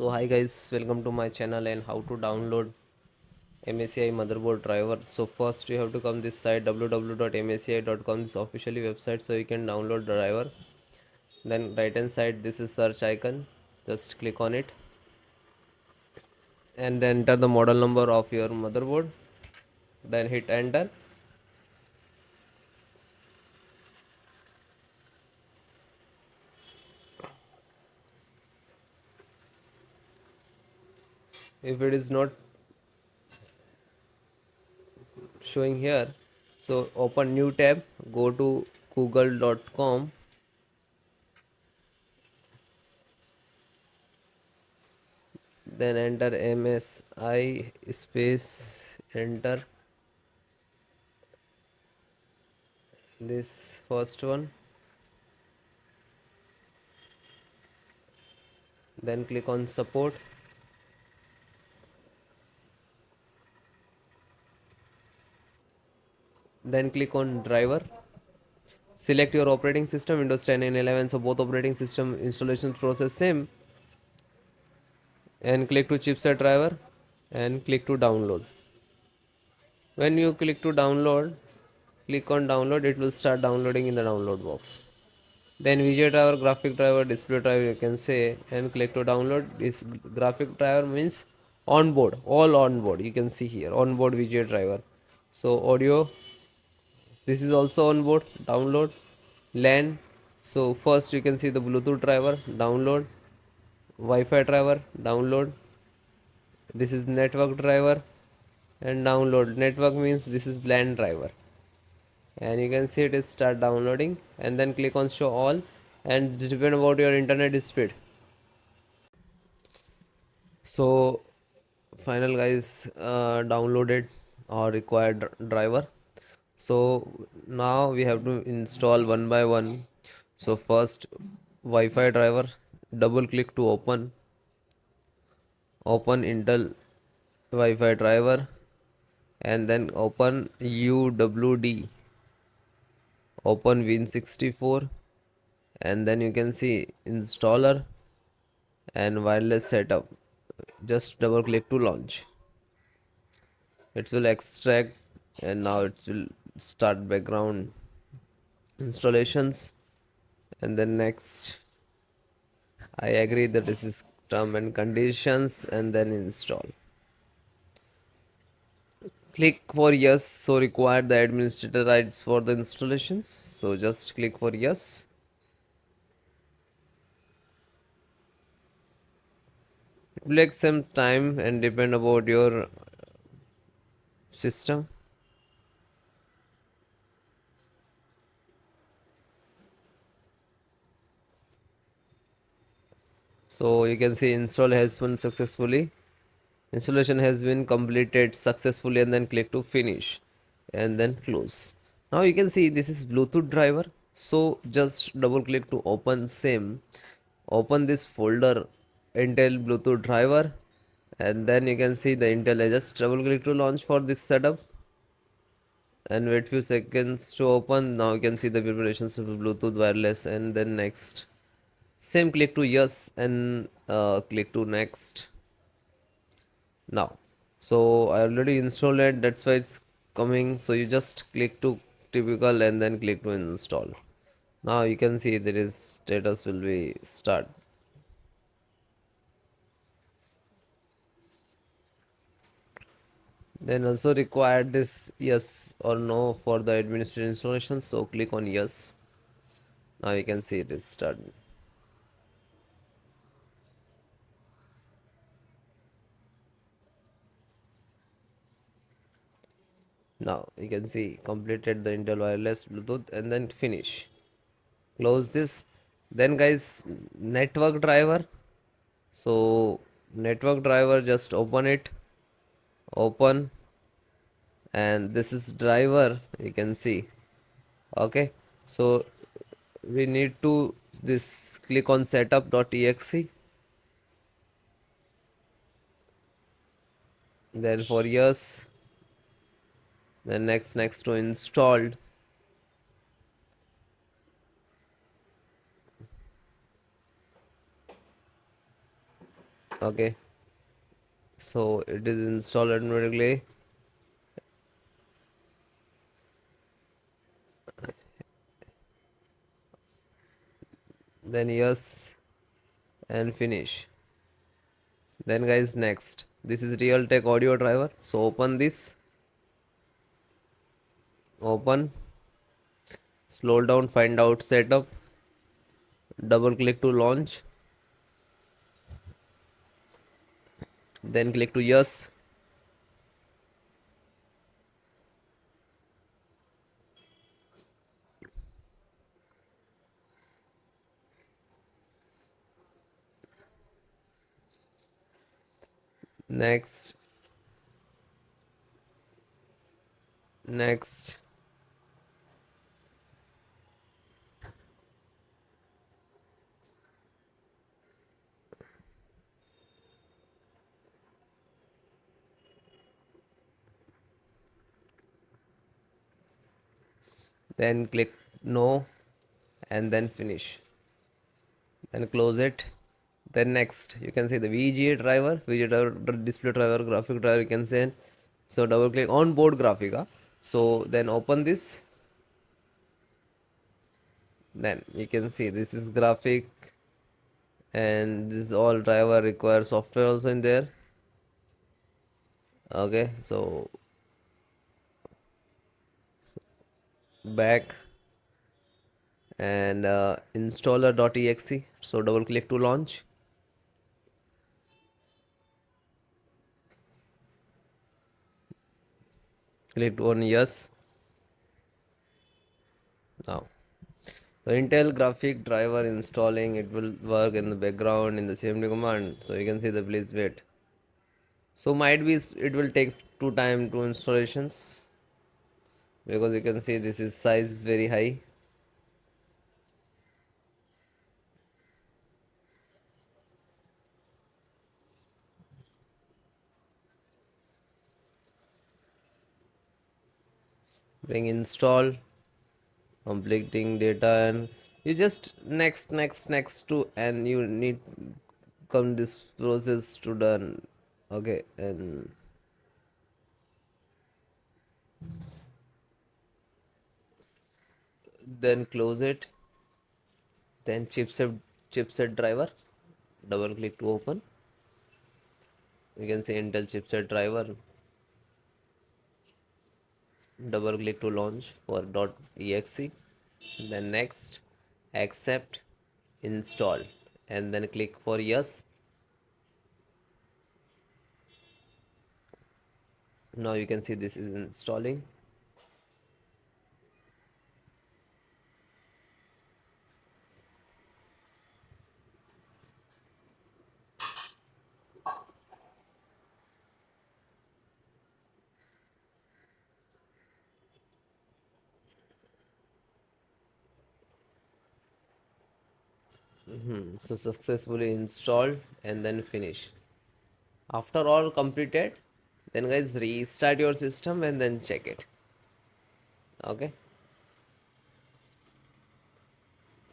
So hi guys, welcome to my channel and how to download MSI motherboard driver. So first you have to come this site www.msci.com, this officially website, so you can download the driver. Then right hand side this is search icon, just click on it and then enter the model number of your motherboard, then hit enter. If it is not showing here, so open new tab, go to google.com, then enter MSI space enter this first one, then click on support, then click on driver, select your operating system Windows 10 and 11, so both operating system installation process same, and click to chipset driver and click to download. When you click to download, click on download, it will start downloading in the download box. Then VGA driver, graphic driver, display driver you can say, and click to download. This graphic driver means onboard, all onboard, you can see here onboard VGA driver. So audio, this is also onboard, download. LAN, so first you can see the Bluetooth driver, download. Wi-Fi driver, download. This is network driver and download. Network means this is LAN driver, and you can see it is start downloading, and then click on show all, and it depend about your internet speed. So final guys, downloaded or required driver. So now we have to install one by one. So first Wi-Fi driver, double click to open Intel Wi-Fi driver, and then open UWD, open Win64, and then you can see installer and wireless setup. Just double click to launch. It will extract, and now it will start background installations, and then next I agree that this is term and conditions, and then install. Click for yes, so require the administrator rights for the installations, so just click for yes. It will take some time and depend about your system. So you can see install has been successfully, installation has been completed successfully, and then click to finish and then close. Now you can see this is Bluetooth driver, so just double click to open same, open this folder Intel Bluetooth driver, and then you can see the Intel. I just double click to launch for this setup and wait few seconds to open. Now you can see the preparations of Bluetooth wireless, and then next, same, click to yes, and click to next. Now, so I already installed it, that's why it's coming. So you just click to typical and then click to install. Now you can see there is status will be start. Then also required this yes or no for the administrative installation, so click on yes. Now you can see it is started. Now you can see completed the Intel wireless Bluetooth, and then finish. Close this. Then guys, network driver. So network driver, just open it, open, and this is driver, you can see. Okay, so we need to this click on setup.exe, then for yes, then next to installed. Okay, so it is installed automatically. Then yes, and finish. Then guys, next, this is Realtek audio driver. So open this, open, scroll down, find out setup, double click to launch, then click to yes. Next, next, then click no, and then finish. Then close it. Then next, you can see the VGA driver, VGA driver, display driver, graphic driver, you can say. So double click on board graphica. So then open this. Then you can see this is graphic, and this all driver requires software also in there. Okay, so back and installer.exe. So double click to launch. Click on yes. Now the Intel graphic driver installing, it will work in the background in the CMD command. So you can see the please wait. So might be it will take two time to installations, because you can see this is size is very high. Bring install, completing data, and you just next to, and you need come this process to done. Okay, and then close it. Then chipset driver, double click to open. You can see Intel chipset driver, double click to launch for .exe. Then next, accept, install, and then click for yes. Now you can see this is installing. So successfully installed, and then finish. After all completed, then guys restart your system and then check it. Okay.